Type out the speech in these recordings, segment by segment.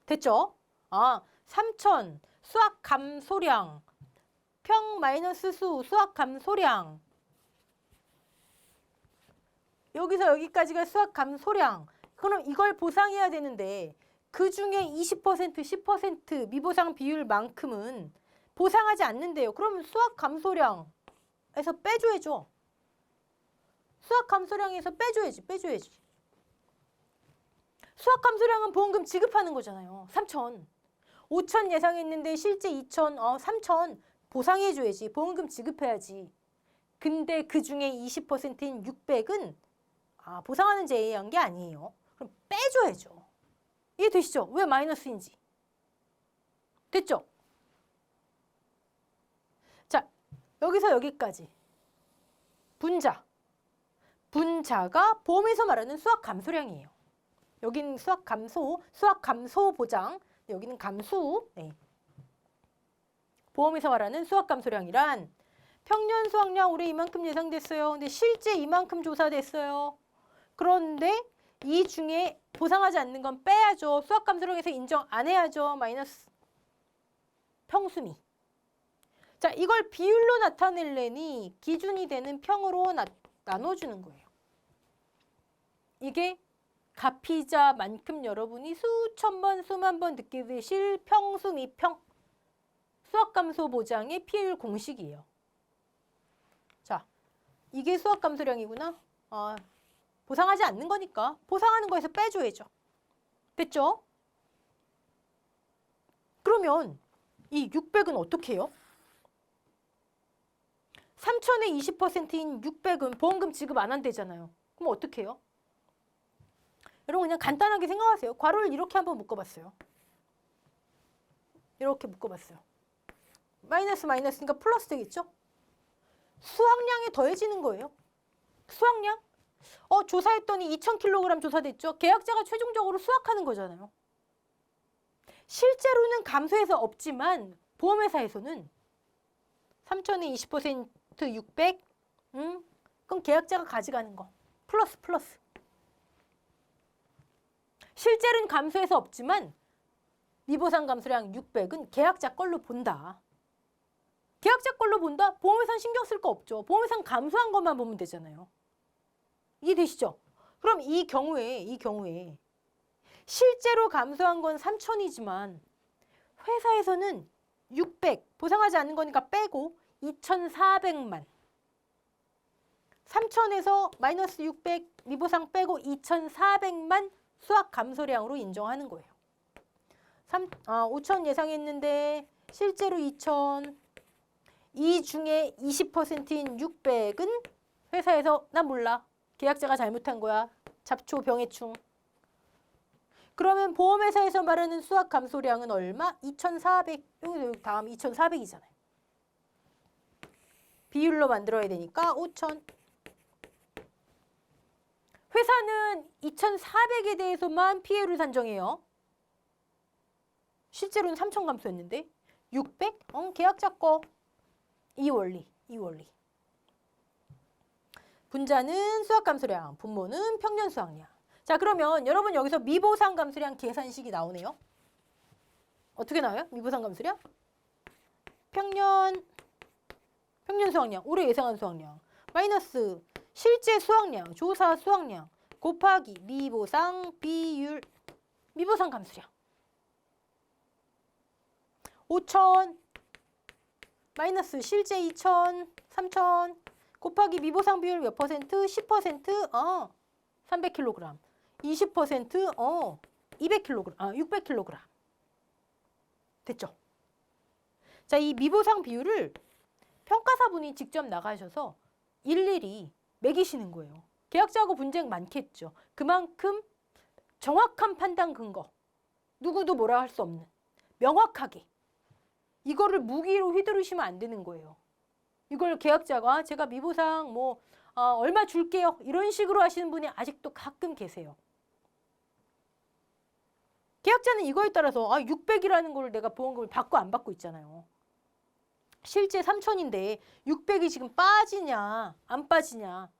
됐죠? 3천 수학 감소량 평 마이너스 수 수학 감소량 여기서 여기까지가 수학 감소량. 그럼 이걸 보상해야 되는데 그 중에 20%, 10% 미보상 비율만큼은 보상하지 않는데요. 그럼 수학 감소량에서 빼줘야죠. 수학 감소량에서 빼줘야지. 수학 감소량은 보험금 지급하는 거잖아요. 3천. 5천 예상했는데 실제 2천, 3천 보상해줘야지. 보험금 지급해야지. 근데 그 중에 20%인 600은 보상하는 제외한 게 아니에요. 그럼 빼줘야죠. 이해되시죠? 왜 마이너스인지. 됐죠? 자, 여기서 여기까지. 분자가 보험에서 말하는 수학 감소량이에요. 여기는 수학 감소 보장. 여기는 감수. 네. 보험에서 말하는 수학 감소량이란 평년 수확량 올해 이만큼 예상됐어요. 근데 실제 이만큼 조사됐어요. 그런데 이 중에 보상하지 않는 건 빼야죠. 수학 감소량에서 인정 안 해야죠. 마이너스 평수미. 자, 이걸 비율로 나타내려니 기준이 되는 평으로 나눠주는 거예요. 이게 가피자만큼 여러분이 수천 번, 수만 번 듣게 되실 평수미평 수학 감소 보장의 피해율 공식이에요. 자, 이게 수학 감소량이구나. 보상하지 않는 거니까 보상하는 거에서 빼줘야죠. 됐죠? 그러면 이 600은 어떻게 해요? 3천의 20%인 600은 보험금 지급 안 한대잖아요. 그럼 어떻게 해요? 여러분 그냥 간단하게 생각하세요. 괄호를 이렇게 한번 묶어봤어요. 이렇게 묶어봤어요. 마이너스니까 플러스 되겠죠? 수확량이 더해지는 거예요. 수확량? 조사했더니 2,000kg 조사됐죠? 계약자가 최종적으로 수확하는 거잖아요. 실제로는 감소해서 없지만 보험회사에서는 3천의 20% 600 그럼 계약자가 가져가는 거. 플러스. 실제로는 감소해서 없지만 미보상 감소량 600은 계약자 걸로 본다. 계약자 걸로 본다? 보험회사는 신경 쓸 거 없죠. 보험회사는 감소한 것만 보면 되잖아요. 이해되시죠? 그럼 이 경우에 실제로 감소한 건 3천이지만 회사에서는 600 보상하지 않는 거니까 빼고 2,400만 3천에서 마이너스 600 미보상 빼고 2,400만 수학 감소량으로 인정하는 거예요. 5천 예상했는데 실제로 2천 이 중에 20%인 600은 회사에서 난 몰라. 계약자가 잘못한 거야. 잡초 병해충. 그러면 보험회사에서 말하는 수학 감소량은 얼마? 2,400. 여기 다음 2,400이잖아요. 비율로 만들어야 되니까 5천. 회사는 2,400에 대해서만 피해를 산정해요. 실제로는 3천 감소했는데 600? 계약자 거. 이 원리. 분자는 수학 감소량, 분모는 평년 수확량. 자, 그러면 여러분 여기서 미보상 감소량 계산식이 나오네요. 어떻게 나와요? 미보상 감소량? 평년 수확량, 올해 예상한 수확량. 마이너스 실제 수확량, 조사 수확량 곱하기 미보상 비율, 미보상 감소량. 5천 마이너스 실제 2천, 3천 곱하기 미보상 비율 몇 퍼센트? 10%? 300kg. 20%? 200kg. 600kg. 됐죠? 자, 이 미보상 비율을 평가사분이 직접 나가셔서 일일이 매기시는 거예요. 계약자하고 분쟁 많겠죠. 그만큼 정확한 판단 근거. 누구도 뭐라 할 수 없는. 명확하게. 이거를 무기로 휘두르시면 안 되는 거예요. 이걸 계약자가 제가 미보상 얼마 줄게요. 이런 식으로 하시는 분이 아직도 가끔 계세요. 계약자는 이거에 따라서 600이라는 걸 내가 보험금을 받고 안 받고 있잖아요. 실제 3천인데 600이 지금 빠지냐 안 빠지냐.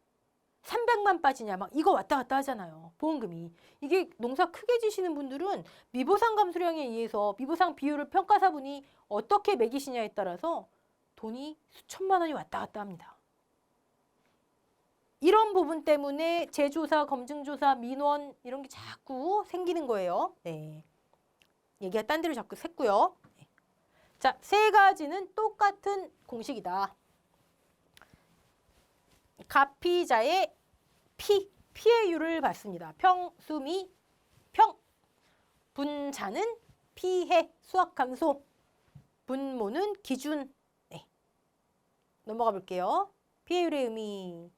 300만 빠지냐 막 이거 왔다 갔다 하잖아요. 보험금이. 이게 농사 크게 지시는 분들은 미보상 감소량에 의해서 미보상 비율을 평가사분이 어떻게 매기시냐에 따라서 돈이 수천만 원이 왔다 갔다 합니다. 이런 부분 때문에 재조사, 검증조사, 민원 이런 게 자꾸 생기는 거예요. 네. 얘기가 딴 데로 자꾸 샜고요. 네. 자, 세 가지는 똑같은 공식이다. 가피자의 피해율을 봤습니다. 평수미, 평. 분자는 피해, 수확 감소. 분모는 기준. 네. 넘어가 볼게요. 피해율의 의미.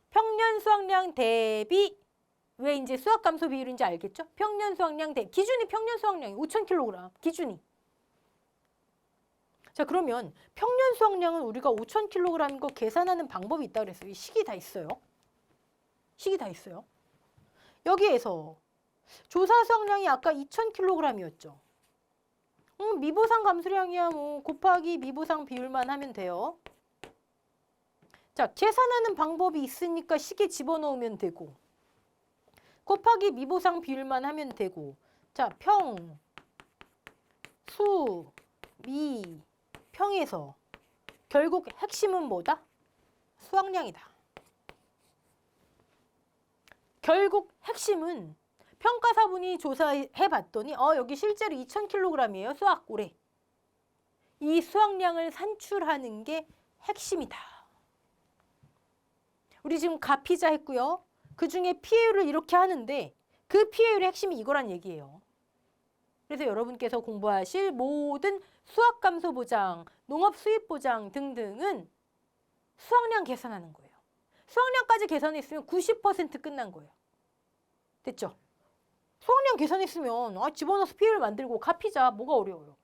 평년 수확량 대비, 왜 이제 수확 감소 비율인지 알겠죠? 평년 수확량 대비, 기준이 평년 수확량이 5,000kg, 기준이. 자, 그러면 평년 수확량은 우리가 5,000kg인 거 계산하는 방법이 있다 그랬어요. 식이 다 있어요. 식이 다 있어요. 여기에서 조사 수확량이 아까 2,000kg이었죠. 미보상 감소량이야 뭐 곱하기 미보상 비율만 하면 돼요. 자, 계산하는 방법이 있으니까 식에 집어넣으면 되고 곱하기 미보상 비율만 하면 되고 자, 평, 수, 미, 평에서 결국 핵심은 뭐다? 수확량이다. 결국 핵심은 평가사분이 조사해봤더니 여기 실제로 2,000kg이에요. 수확 올해. 이 수확량을 산출하는 게 핵심이다. 우리 지금 가피자 했고요. 그중에 피해율을 이렇게 하는데 그 피해율의 핵심이 이거란 얘기예요. 그래서 여러분께서 공부하실 모든 수확 감소 보장, 농업 수입 보장 등등은 수확량 계산하는 거예요. 수확량까지 계산했으면 90% 끝난 거예요. 됐죠? 수확량 계산했으면 집어넣어서 피해를 만들고 가피자 뭐가 어려워요.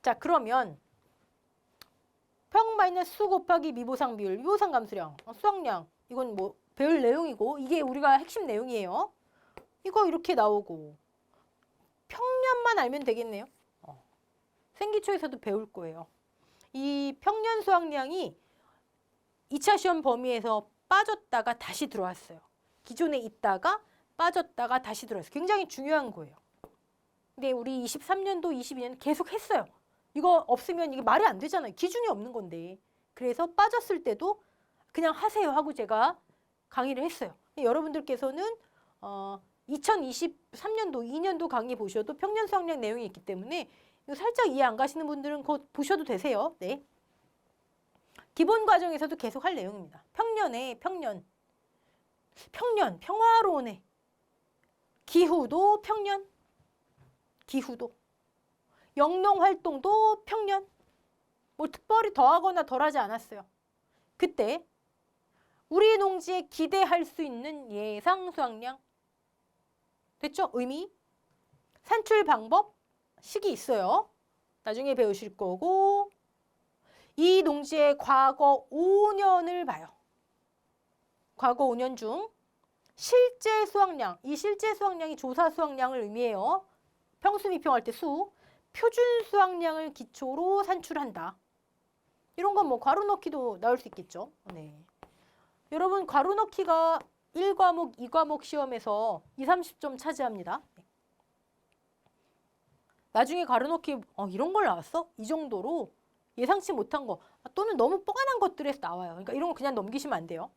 자, 그러면 평 마이너스 수 곱하기 미보상 비율, 미보상 감소량, 수확량 이건 뭐 배울 내용이고 이게 우리가 핵심 내용이에요. 이거 이렇게 나오고 평년만 알면 되겠네요. 생기초에서도 배울 거예요. 이 평년 수확량이 2차 시험 범위에서 빠졌다가 다시 들어왔어요. 기존에 있다가 빠졌다가 다시 들어왔어요. 굉장히 중요한 거예요. 근데 우리 23년도, 22년 계속 했어요. 이거 없으면 이게 말이 안 되잖아요. 기준이 없는 건데. 그래서 빠졌을 때도 그냥 하세요 하고 제가 강의를 했어요. 여러분들께서는 2023년도, 2년도 강의 보셔도 평년 수확량 내용이 있기 때문에 살짝 이해 안 가시는 분들은 그거 보셔도 되세요. 네. 기본 과정에서도 계속 할 내용입니다. 평년에 평년, 평화로운에 기후도 평년, 기후도 영농 활동도 평년, 뭐 특별히 더하거나 덜하지 않았어요. 그때 우리 농지에 기대할 수 있는 예상 수확량 됐죠? 의미, 산출 방법, 식이 있어요. 나중에 배우실 거고 이 농지의 과거 5년을 봐요. 과거 5년 중 실제 수확량, 이 실제 수확량이 조사 수확량을 의미해요. 평수 미평할 때 수, 표준 수확량을 기초로 산출한다. 이런 건 뭐 괄호 넣기도 나올 수 있겠죠. 네. 여러분 괄호 넣기가 1과목, 2과목 시험에서 20, 30점 차지합니다. 나중에 괄호 넣기 이런 걸 나왔어? 이 정도로 예상치 못한 거 또는 너무 뻔한 것들에서 나와요. 그러니까 이런 거 그냥 넘기시면 안 돼요.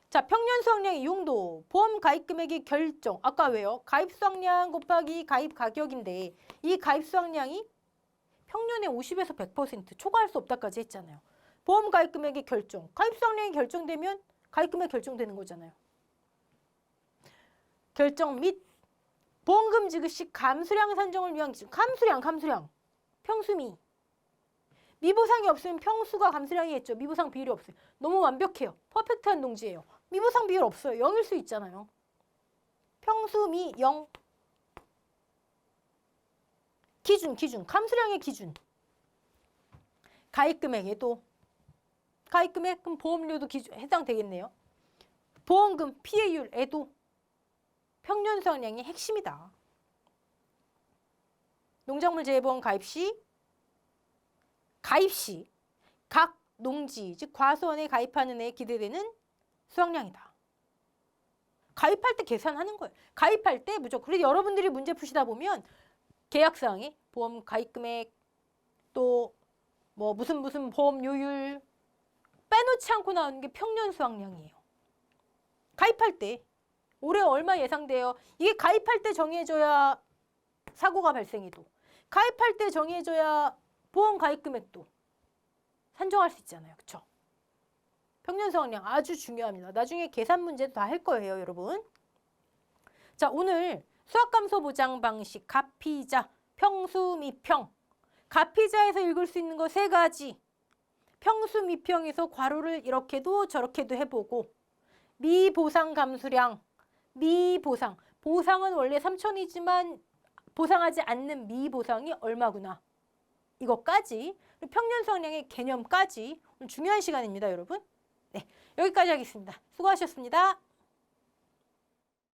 자, 평년 수확량의 용도, 보험 가입 금액의 결정. 아까 왜요? 가입 수확량 곱하기 가입 가격인데 이 가입 수확량이 평년의 50에서 100% 초과할 수 없다까지 했잖아요. 보험 가입 금액의 결정. 가입 수확량이 결정되면 가입 금액 결정되는 거잖아요. 결정 및 보험금 지급 시 감수량 산정을 위한 기준. 감수량. 평수미. 미보상이 없으면 평수가 감수량이 했죠. 미보상 비율이 없어요. 너무 완벽해요. 퍼펙트한 농지예요. 미보상 비율 없어요. 0일 수 있잖아요. 평수미 0. 기준. 감수량의 기준. 가입금액에도 가입금액 그럼 보험료도 해당되겠네요. 보험금 피해율에도 평년 수확량이 핵심이다. 농작물 재해보험 가입 시 각 농지, 즉 과수원에 가입하는 애 기대되는 수확량이다. 가입할 때 계산하는 거예요. 가입할 때 무조건. 그래서 여러분들이 문제 푸시다 보면 계약사항에 보험 가입 금액 또 뭐 무슨 보험료율 빼놓지 않고 나오는 게 평년 수확량이에요. 가입할 때 올해 얼마 예상돼요? 이게 가입할 때 정해져야 사고가 발생해도 가입할 때 정해져야 보험 가입 금액도 산정할 수 있잖아요. 그렇죠? 평년 수확량 아주 중요합니다. 나중에 계산 문제도 다 할 거예요, 여러분. 자, 오늘 수확감소 보장 방식, 가피자, 평수, 미평. 가피자에서 읽을 수 있는 거 3가지. 평수, 미평에서 괄호를 이렇게도 저렇게도 해보고 미보상 감수량, 미보상. 보상은 원래 3,000이지만 보상하지 않는 미보상이 얼마구나. 이것까지, 평년 수확량의 개념까지 오늘 중요한 시간입니다, 여러분. 네, 여기까지 하겠습니다. 수고하셨습니다.